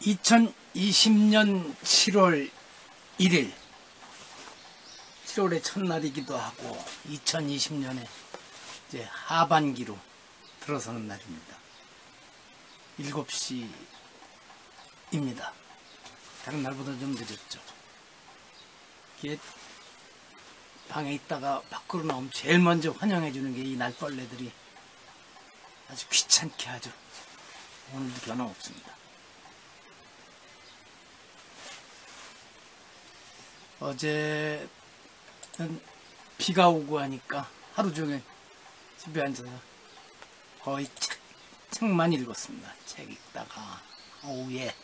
2020년 7월 1일 7월의 첫날이기도 하고 2020년에 이제 하반기로 들어서는 날입니다. 7시입니다. 다른 날보다 좀 늦었죠. 이게 방에 있다가 밖으로 나오면 제일 먼저 환영해 주는 게 이 날벌레들이 아주 귀찮게 하죠. 오늘도 변함없습니다. 어제는 비가 오고 하니까 하루 종일 집에 앉아서 거의 책만 읽었습니다. 책 읽다가 오후에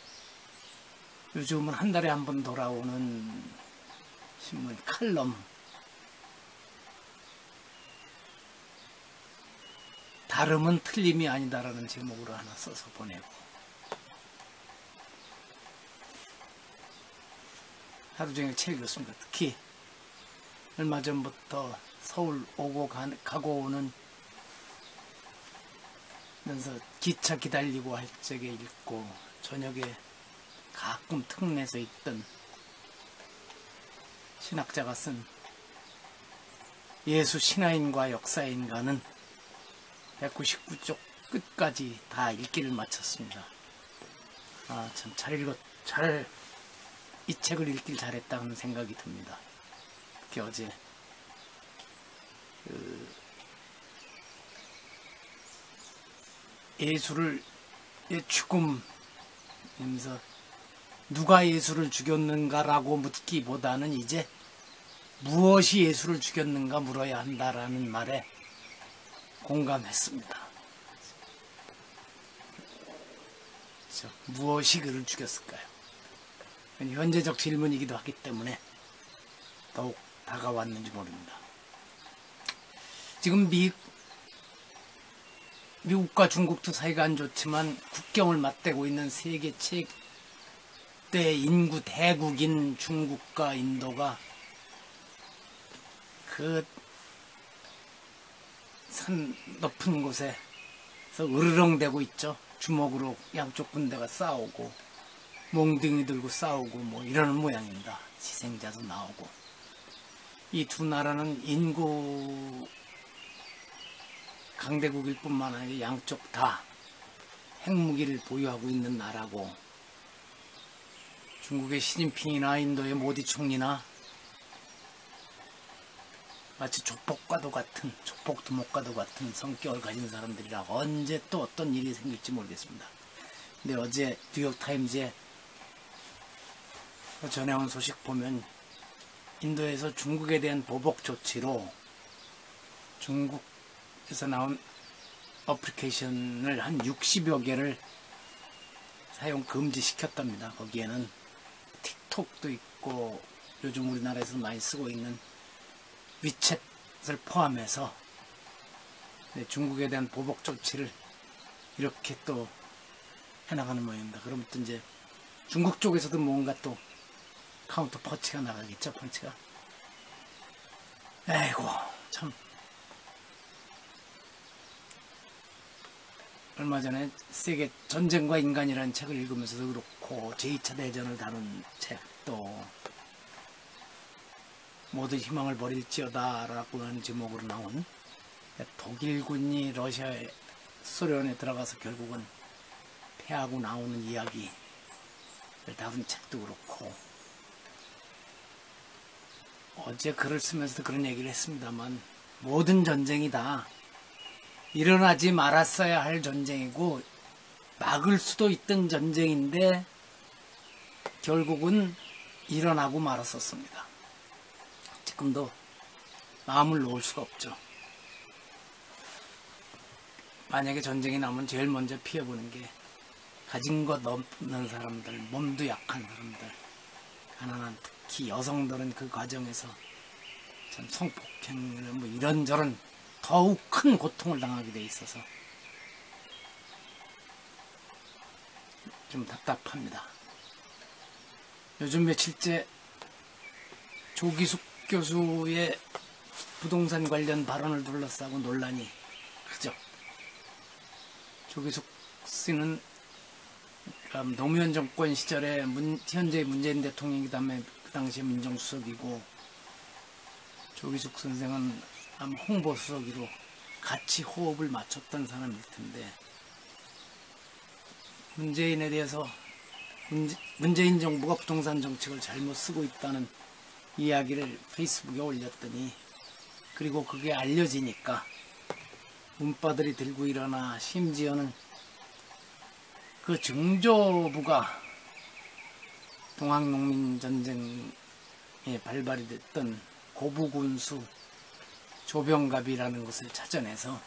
요즘은 한 달에 한 번 돌아오는 신문 칼럼 다름은 틀림이 아니다라는 제목으로 하나 써서 보내고 하루 종일 책 읽었습니다. 특히 얼마 전부터 서울 오고 가고 오는 면서 기차 기다리고 할 적에 읽고 저녁에 가끔 틈내서 읽던 신학자가 쓴 예수 신화인과 역사인가는 199쪽 끝까지 다 읽기를 마쳤습니다. 아, 참 이 책을 읽길 잘했다는 생각이 듭니다. 특히 어제 예수를 죽음이면서 누가 예수를 죽였는가라고 묻기보다는 이제 무엇이 예수를 죽였는가 물어야 한다라는 말에 공감했습니다. 그렇죠? 무엇이 그를 죽였을까요? 현재적 질문이기도 하기 때문에 더욱 다가왔는지 모릅니다. 지금 미국과 중국도 사이가 안 좋지만 국경을 맞대고 있는 세계 최대 인구 대국인 중국과 인도가 그 산 높은 곳에서 으르렁대고 있죠. 주먹으로 양쪽 군대가 싸우고 몽둥이 들고 싸우고 뭐 이러는 모양입니다. 희생자도 나오고. 이 두 나라는 인구 강대국일 뿐만 아니라 양쪽 다 핵무기를 보유하고 있는 나라고, 중국의 시진핑이나 인도의 모디 총리나 마치 조폭두목과도 같은 성격을 가진 사람들이라 언제 또 어떤 일이 생길지 모르겠습니다. 근데 어제 뉴욕타임즈에 전해온 소식 보면 인도에서 중국에 대한 보복 조치로 중국에서 나온 어플리케이션을 한 60여 개를 사용 금지시켰답니다. 거기에는 틱톡도 있고 요즘 우리나라에서 많이 쓰고 있는 위챗을 포함해서 중국에 대한 보복 조치를 이렇게 또 해나가는 모양입니다. 그럼 또 이제 중국 쪽에서도 뭔가 또 카운터 펀치가 나가겠죠. 펀치가. 에이고 참. 얼마 전에 세계 전쟁과 인간이라는 책을 읽으면서도 그렇고 제2차 대전을 다룬 책도 모두 희망을 버릴지어다 라고 하는 제목으로 나온 독일군이 소련에 들어가서 결국은 패하고 나오는 이야기를 다룬 책도 그렇고, 어제 글을 쓰면서도 그런 얘기를 했습니다만 모든 전쟁이 다 일어나지 말았어야 할 전쟁이고 막을 수도 있던 전쟁인데 결국은 일어나고 말았었습니다. 지금도 마음을 놓을 수가 없죠. 만약에 전쟁이 나면 제일 먼저 피해보는 게 가진 것 없는 사람들, 몸도 약한 사람들, 가난한, 특히 여성들은 그 과정에서 참 성폭행이나 뭐 이런저런 더욱 큰 고통을 당하게 돼 있어서 좀 답답합니다. 요즘 며칠째 조기숙 교수의 부동산 관련 발언을 둘러싸고 논란이 크죠. 조기숙 씨는 노무현 정권 시절에 현재 문재인 대통령이 그다음에 그 당시에 민정수석이고 조기숙 선생은 홍보수석으로 같이 호흡을 맞췄던 사람일 텐데 문재인에 대해서 문재인 정부가 부동산 정책을 잘못 쓰고 있다는 이야기를 페이스북에 올렸더니 그리고 그게 알려지니까 문바들이 들고 일어나 심지어는 그 증조부가 동학농민전쟁에 발발이 됐던 고부군수 조병갑이라는 것을 찾아내서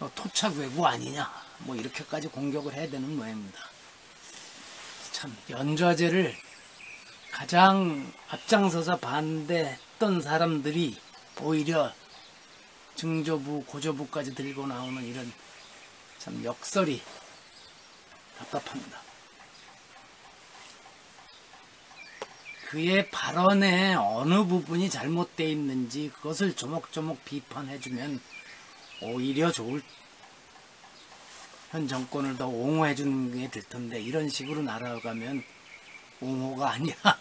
너 토착 왜구 아니냐 뭐 이렇게까지 공격을 해야 되는 모양입니다. 참 연좌제를 가장 앞장서서 반대했던 사람들이 오히려 증조부 고조부까지 들고 나오는 이런 참 역설이 답답합니다. 그의 발언에 어느 부분이 잘못되어 있는지 그것을 조목조목 비판해주면 오히려 좋을 현 정권을 더 옹호해주는 게 될 텐데 이런 식으로 날아가면 옹호가 아니라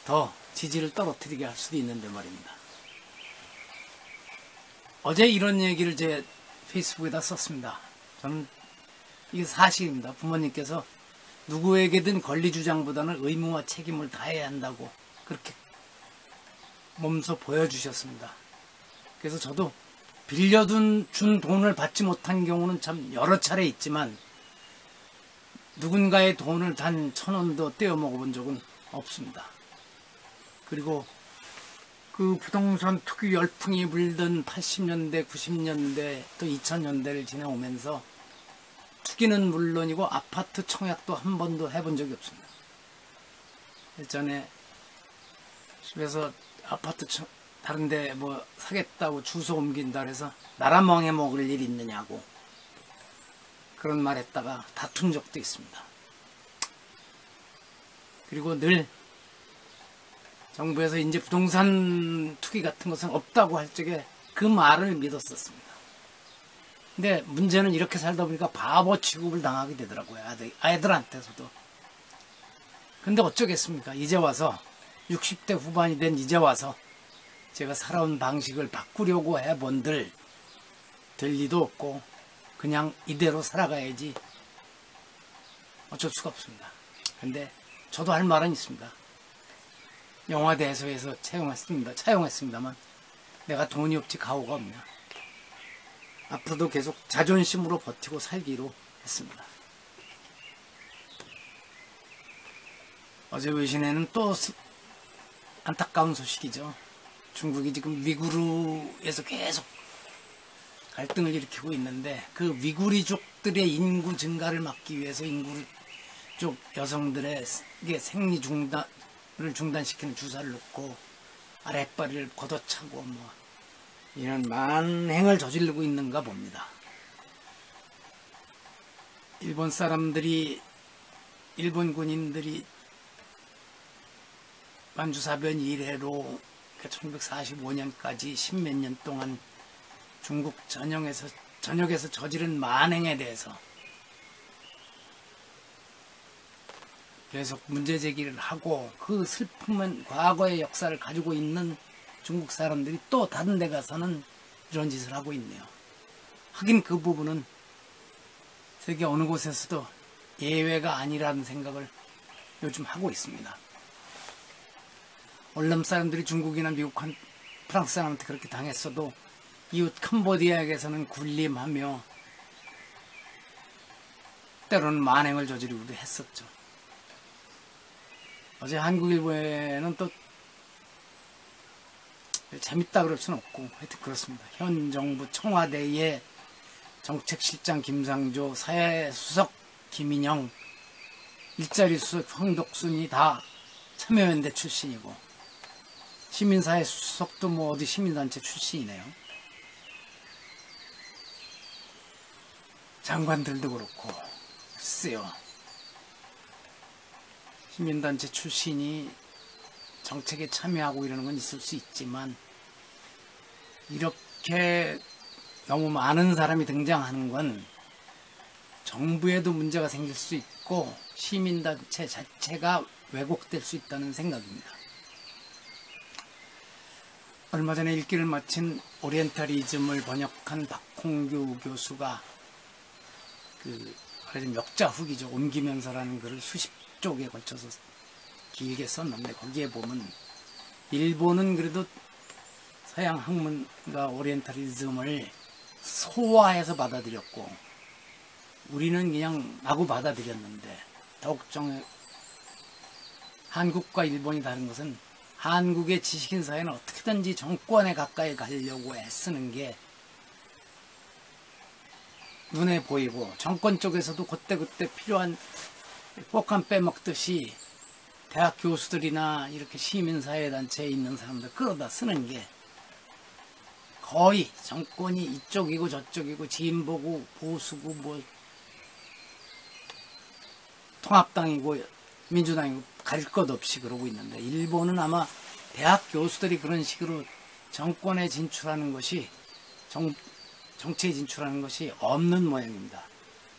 더 지지를 떨어뜨리게 할 수도 있는데 말입니다. 어제 이런 얘기를 제 페이스북에다 썼습니다. 저는 이게 사실입니다. 부모님께서 누구에게든 권리주장보다는 의무와 책임을 다해야 한다고 그렇게 몸소 보여주셨습니다. 그래서 저도 빌려준 돈을 받지 못한 경우는 참 여러 차례 있지만 누군가의 돈을 단 1,000원도 떼어 먹어본 적은 없습니다. 그리고 그 부동산 투기 열풍이 불던 80년대, 90년대 또 2000년대를 지나오면서 투기는 물론이고 아파트 청약도 한 번도 해본 적이 없습니다. 예전에 집에서 아파트 다른데 뭐 사겠다고 주소 옮긴다 그래서 나라 망해먹을 일 있느냐고 그런 말 했다가 다툰 적도 있습니다. 그리고 늘 정부에서 이제 부동산 투기 같은 것은 없다고 할 적에 그 말을 믿었었습니다. 근데 문제는 이렇게 살다 보니까 바보 취급을 당하게 되더라고요. 아이들한테서도. 근데 어쩌겠습니까? 이제 와서 60대 후반이 된 이제 와서 제가 살아온 방식을 바꾸려고 해본들 될 리도 없고 그냥 이대로 살아가야지 어쩔 수가 없습니다. 근데 저도 할 말은 있습니다. 영화대에서에서 차용했습니다만 내가 돈이 없지 가오가 없냐. 앞으로도 계속 자존심으로 버티고 살기로 했습니다. 어제 외신에는 또 안타까운 소식이죠. 중국이 지금 위구르에서 계속 갈등을 일으키고 있는데 그 위구르족들의 인구 증가를 막기 위해서 인구족 여성들의 생리 중단을 중단시키는 주사를 놓고 아랫발을 걷어차고 뭐 이런 만행을 저지르고 있는가 봅니다. 일본 군인들이 만주사변 이래로 1945년까지 십몇 년 동안 중국 전역에서 저지른 만행에 대해서 계속 문제제기를 하고 그 슬픔은 과거의 역사를 가지고 있는 중국 사람들이 또 다른 데 가서는 이런 짓을 하고 있네요. 하긴 그 부분은 세계 어느 곳에서도 예외가 아니라는 생각을 요즘 하고 있습니다. 월남 사람들이 중국이나 미국, 프랑스 사람한테 그렇게 당했어도 이웃 캄보디아에게서는 군림하며 때로는 만행을 저지르기도 했었죠. 어제 한국일보에는 또 재밌다 그럴 수는 없고 하여튼 그렇습니다. 현 정부 청와대의 정책실장 김상조, 사회수석 김인영, 일자리 수석 황덕순이 다 참여연대 출신이고 시민사회 수석도 뭐 어디 시민단체 출신이네요. 장관들도 그렇고 글쎄요. 시민단체 출신이 정책에 참여하고 이러는 건 있을 수 있지만 이렇게 너무 많은 사람이 등장하는 건 정부에도 문제가 생길 수 있고 시민단체 자체가 왜곡될 수 있다는 생각입니다. 얼마 전에 읽기를 마친 오리엔탈리즘을 번역한 박홍규 교수가 말하자면 역자후기죠. 옮기면서라는 글을 수십 쪽에 걸쳐서 길게 썼는데 거기에 보면 일본은 그래도 서양 학문과 오리엔탈리즘을 소화해서 받아들였고 우리는 그냥 마구 받아들였는데 더욱 한국과 일본이 다른 것은 한국의 지식인 사회는 어떻게든지 정권에 가까이 가려고 애쓰는 게 눈에 보이고 정권 쪽에서도 그때그때 필요한 폭탄 빼먹듯이 대학 교수들이나 이렇게 시민사회단체에 있는 사람들 끌어다 쓰는 게 거의 정권이 이쪽이고 저쪽이고 진보고 보수고 뭐 통합당이고 민주당이고 가릴 것 없이 그러고 있는데 일본은 아마 대학 교수들이 그런 식으로 정권에 진출하는 것이 정치에 진출하는 것이 없는 모양입니다.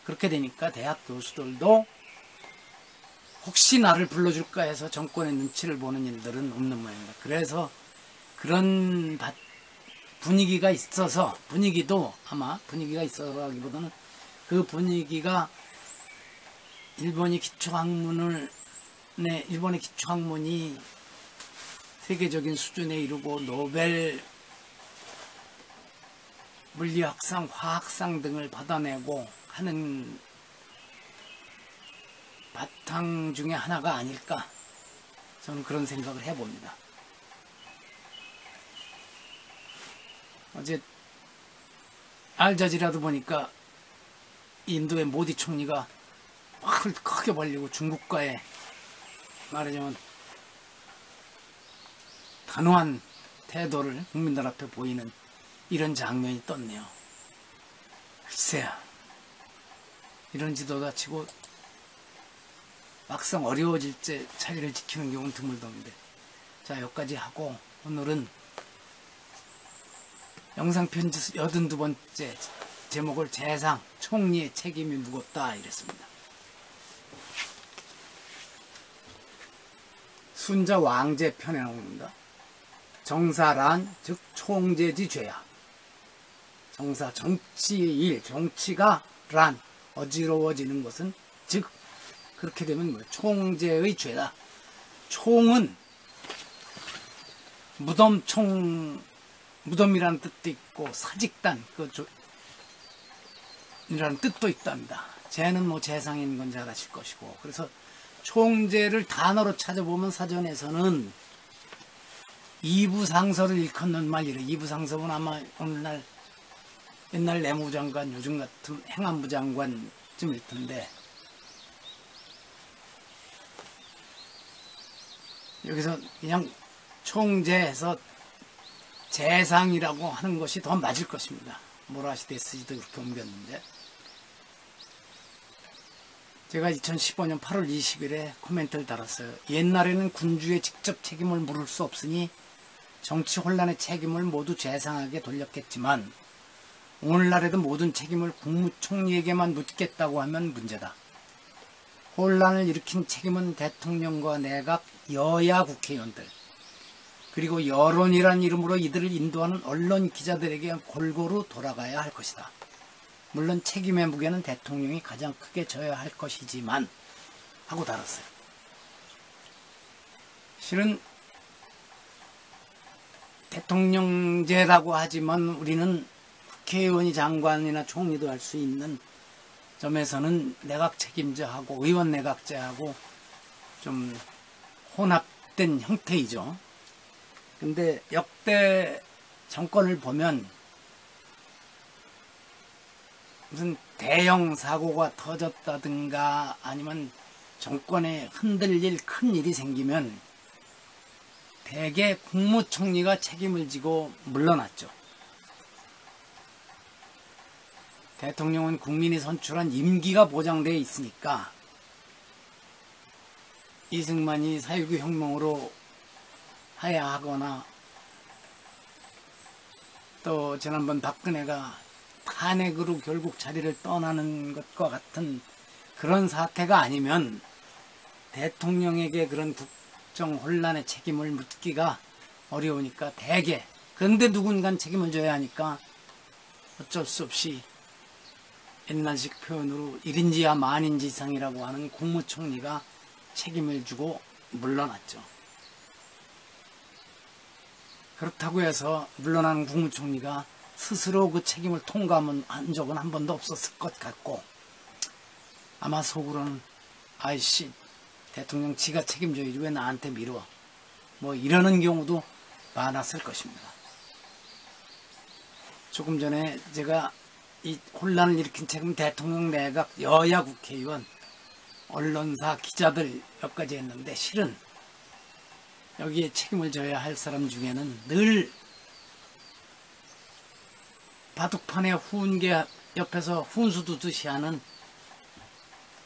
그렇게 되니까 대학 교수들도 혹시 나를 불러줄까 해서 정권의 눈치를 보는 일들은 없는 모양입니다. 그래서 그런 분위기가 있어서 분위기도 아마 분위기가 있어서라기보다는 그 분위기가 일본의 기초학문이 세계적인 수준에 이르고 노벨 물리학상, 화학상 등을 받아내고 하는 바탕 중에 하나가 아닐까 저는 그런 생각을 해봅니다. 어제 알자지라도 보니까 인도의 모디 총리가 팔을 크게 벌리고 중국과의 말하자면 단호한 태도를 국민들 앞에 보이는 이런 장면이 떴네요. 글쎄요. 이런 지도자 치고 막상 어려워질 때 자리를 지키는 경우는 드물던데. 자, 여기까지 하고 오늘은 영상 편지 82번째 제목을 재상, 총리의 책임이 무겁다 이랬습니다. 순자 왕제 편에 나옵니다. 정사란 즉 총재지 죄야. 정사 정치의 일, 정치가 란 어지러워지는 것은 즉 그렇게 되면 뭐 총재의 죄다. 총은 무덤이라는 뜻도 있고 사직단 이라는 뜻도 있답니다. 재는 뭐 재상인 건 잘 아실 것이고 그래서 총재를 단어로 찾아보면 사전에서는 이부상서를 일컫는 말이래. 이부상서는 아마 오늘날 옛날 내무장관 요즘 같은 행안부 장관쯤일 텐데 여기서 그냥 총재에서 재상이라고 하는 것이 더 맞을 것입니다. 모라시데스지도 그렇게 옮겼는데 제가 2015년 8월 20일에 코멘트를 달았어요. 옛날에는 군주의 직접 책임을 물을 수 없으니 정치 혼란의 책임을 모두 재상에게 돌렸겠지만 오늘날에도 모든 책임을 국무총리에게만 묻겠다고 하면 문제다. 혼란을 일으킨 책임은 대통령과 내각, 여야 국회의원들 그리고 여론이란 이름으로 이들을 인도하는 언론 기자들에게 골고루 돌아가야 할 것이다. 물론 책임의 무게는 대통령이 가장 크게 져야 할 것이지만 하고 달았어요. 실은 대통령제라고 하지만 우리는 국회의원이 장관이나 총리도 할 수 있는 점에서는 내각 책임제하고 의원 내각제하고 좀 혼합된 형태이죠. 근데 역대 정권을 보면 무슨 대형 사고가 터졌다든가 아니면 정권에 흔들릴 큰 일이 생기면 대개 국무총리가 책임을 지고 물러났죠. 대통령은 국민이 선출한 임기가 보장되어 있으니까 이승만이 4.19 혁명으로 하야하거나 또 지난번 박근혜가 탄핵으로 결국 자리를 떠나는 것과 같은 그런 사태가 아니면 대통령에게 그런 국정 혼란의 책임을 묻기가 어려우니까 대개, 그런데 누군간 책임을 져야 하니까 어쩔 수 없이 옛날식 표현으로 1인지야 만인지상이라고 하는 국무총리가 책임을 지고 물러났죠. 그렇다고 해서 물러난 국무총리가 스스로 그 책임을 통감한 적은 한 번도 없었을 것 같고, 아마 속으로는 아이씨 대통령 지가 책임져야지 왜 나한테 미뤄, 뭐 이러는 경우도 많았을 것입니다. 조금 전에 제가 이 혼란을 일으킨 책임 대통령, 내각, 여야 국회의원, 언론사, 기자들 몇 가지 했는데, 실은 여기에 책임을 져야 할 사람 중에는 늘 바둑판의 훈계 옆에서 훈수 두듯이 하는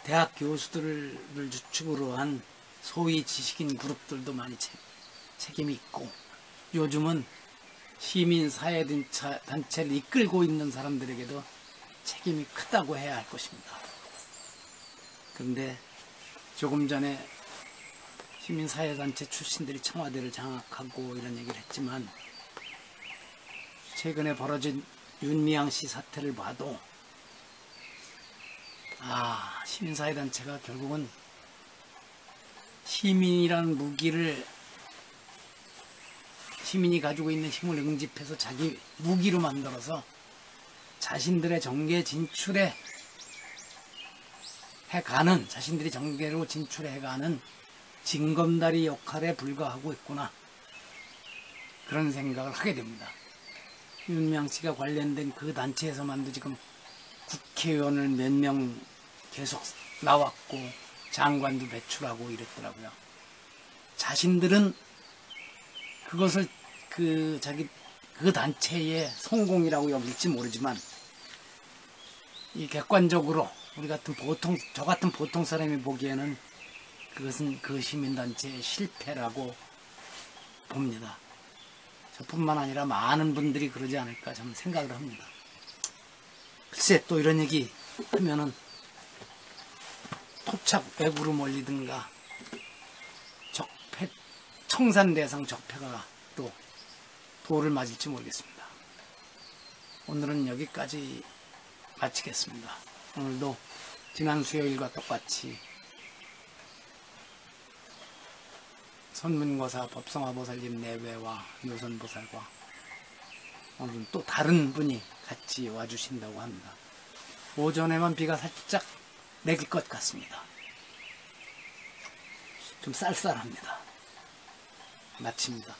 대학 교수들을 주축으로 한 소위 지식인 그룹들도 많이 책임이 있고, 요즘은 시민사회단체를 이끌고 있는 사람들에게도 책임이 크다고 해야 할 것입니다. 그런데 조금 전에 시민사회단체 출신들이 청와대를 장악하고 이런 얘기를 했지만, 최근에 벌어진 윤미향 씨 사태를 봐도 시민사회단체가 결국은 시민이라는 무기를, 시민이 가지고 있는 힘을 응집해서 자기 무기로 만들어서 자신들의 정계 진출에 해가는, 자신들이 정계로 진출해가는 징검다리 역할에 불과하고 있구나, 그런 생각을 하게 됩니다. 윤미향 씨가 관련된 그 단체에서만도 지금 국회의원을 몇 명 계속 나왔고 장관도 배출하고 이랬더라고요. 자신들은 그것을 그 단체의 성공이라고 여길지 모르지만, 이 객관적으로 저 같은 보통 사람이 보기에는 그것은 그 시민단체의 실패라고 봅니다. 저뿐만 아니라 많은 분들이 그러지 않을까 저는 생각을 합니다. 글쎄, 또 이런 얘기 하면은 토착 외구로 몰리든가 청산대상 적폐가 또 돌을 맞을지 모르겠습니다. 오늘은 여기까지 마치겠습니다. 오늘도 지난 수요일과 똑같이 선문거사 법성화보살님 내외와 묘선보살과 오늘은 또 다른 분이 같이 와주신다고 합니다. 오전에만 비가 살짝 내릴 것 같습니다. 좀 쌀쌀합니다. 마칩니다.